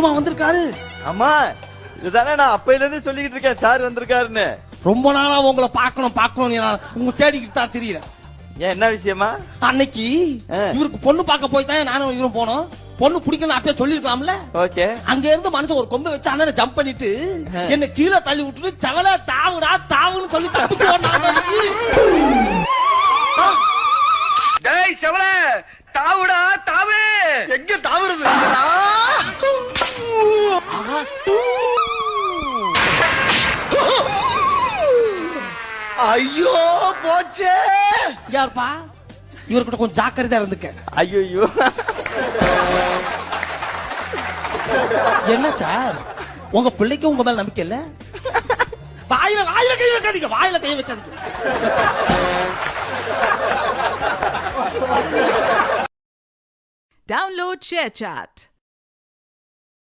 இப்பமா வந்திருக்காரு? ஆமா, இதுதானே நான் அப்பையில இருந்து சொல்லிக்கிட்டு இருக்கேன், சார் வந்திருக்காருன்னு. ரொம்ப நாளா உங்களை பார்க்கணும் உங்க தேடிக்கிட்டு தான் தெரியல. ஏன், என்ன விஷயமா? அன்னைக்கு இவருக்கு பொண்ணு பார்க்க போய் தான் நானும் இவரும் போனோம். பொண்ணு பிடிக்கணும் அப்பயே சொல்லிருக்கலாம்ல. ஓகே. அங்க இருந்து மனுஷன் ஒரு கொம்பை வச்சு அண்ணனை ஜம்ப் பண்ணிட்டு என்ன கீழே தள்ளி விட்டுட்டு செவல தாவுடா தாவுன்னு சொல்லி தப்பிச்சு ஓடுனாங்க. டேய் செவல, தாவுடா தாவு. எங்க தாவுறது? ஐயோ போச்சே. யாருப்பா? இவர்கிட்ட கொஞ்சம் ஜாக்கிரதையா இருந்துக்க. ஐயோ, என்ன சார், உங்க பிள்ளைக்கு உங்க மேல நம்பிக்கை இல்ல? வாயில கை வைக்காதீங்க, வாயில கை வைக்காதீங்க. Download ShareChat.